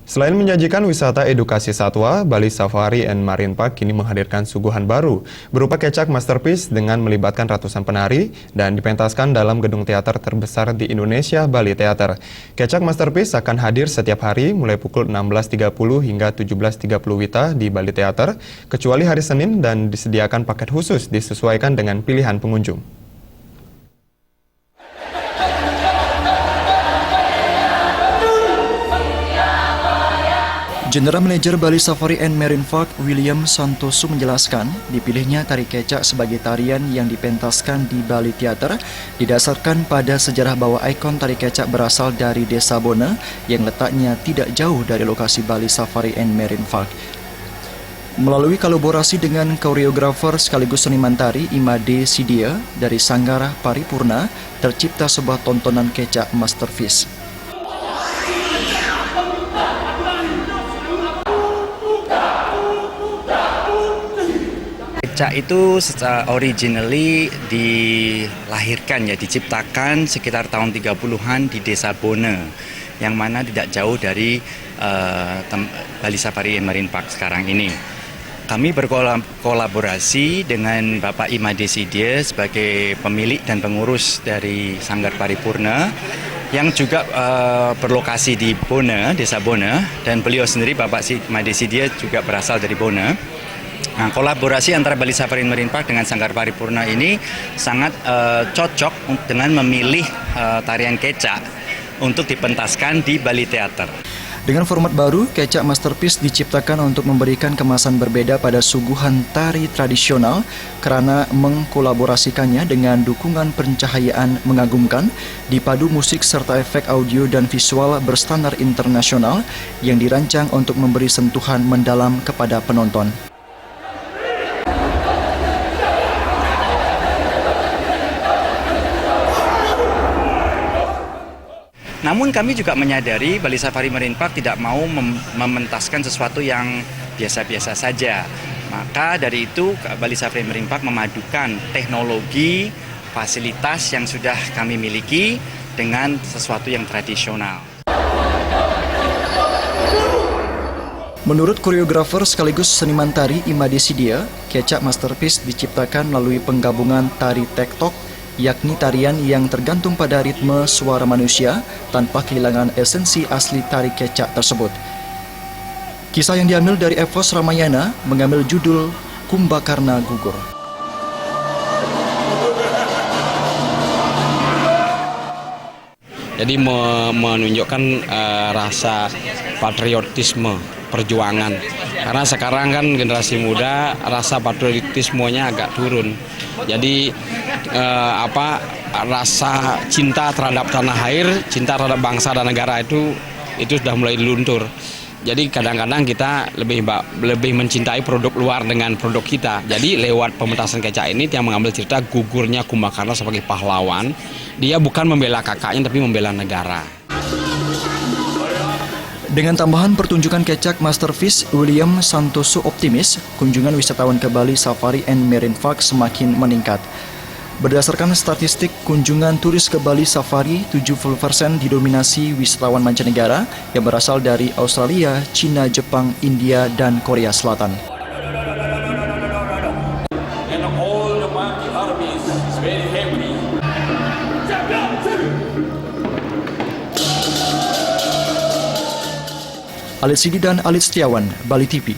Selain menyajikan wisata edukasi satwa, Bali Safari and Marine Park kini menghadirkan suguhan baru berupa kecak masterpiece dengan melibatkan ratusan penari dan dipentaskan dalam gedung teater terbesar di Indonesia, Bali Theater. Kecak masterpiece akan hadir setiap hari mulai pukul 16.30 hingga 17.30 WITA di Bali Theater, kecuali hari Senin dan disediakan paket khusus disesuaikan dengan pilihan pengunjung. General Manager Bali Safari and Marine Park William Santoso menjelaskan, dipilihnya tari kecak sebagai tarian yang dipentaskan di Bali Theater didasarkan pada sejarah bahwa ikon tari kecak berasal dari Desa Bona yang letaknya tidak jauh dari lokasi Bali Safari and Marine Park. Melalui kolaborasi dengan koreografer sekaligus seniman tari Imade Sidia dari Sanggar Paripurna, tercipta sebuah tontonan kecak masterpiece. Kecak itu secara originally dilahirkan diciptakan sekitar tahun 30-an di Desa Bona, yang mana tidak jauh dari Bali Safari and Marine Park sekarang ini. Kami berkolaborasi dengan Bapak Imade Sidia sebagai pemilik dan pengurus dari Sanggar Paripurna yang juga berlokasi di Bona, Desa Bona, dan beliau sendiri Bapak Imade Sidia juga berasal dari Bona. Nah, kolaborasi antara Bali Safari and Marine Park dengan Sanggar Paripurna ini sangat cocok dengan memilih tarian kecak untuk dipentaskan di Bali Theater. Dengan format baru, kecak masterpiece diciptakan untuk memberikan kemasan berbeda pada suguhan tari tradisional karena mengkolaborasikannya dengan dukungan pencahayaan mengagumkan, dipadu musik serta efek audio dan visual berstandar internasional yang dirancang untuk memberi sentuhan mendalam kepada penonton. Namun kami juga menyadari Bali Safari Marine Park tidak mau mementaskan sesuatu yang biasa-biasa saja. Maka dari itu Bali Safari Marine Park memadukan teknologi, fasilitas yang sudah kami miliki dengan sesuatu yang tradisional. Menurut koreografer sekaligus seniman tari Imade Sidia, kecak masterpiece diciptakan melalui penggabungan tari tektok, yakni tarian yang tergantung pada ritme suara manusia tanpa kehilangan esensi asli tari kecak tersebut. Kisah yang diambil dari Epos Ramayana mengambil judul Kumbakarna Gugur. Jadi menunjukkan rasa patriotisme, perjuangan. Karena sekarang kan generasi muda rasa patriotismenya agak turun. Jadi rasa cinta terhadap tanah air, cinta terhadap bangsa dan negara itu sudah mulai luntur. Jadi kadang-kadang kita lebih mencintai produk luar dengan produk kita. Jadi lewat pementasan kecak ini yang mengambil cerita gugurnya Kumbakarna sebagai pahlawan. Dia bukan membela kakaknya tapi membela negara. Dengan tambahan pertunjukan kecak masterpiece, William Santoso optimis kunjungan wisatawan ke Bali Safari and Marine Park semakin meningkat. Berdasarkan statistik kunjungan turis ke Bali Safari, 70% didominasi wisatawan mancanegara yang berasal dari Australia, China, Jepang, India, dan Korea Selatan. Alit Sidi dan Alit Setiawan, Bali TV.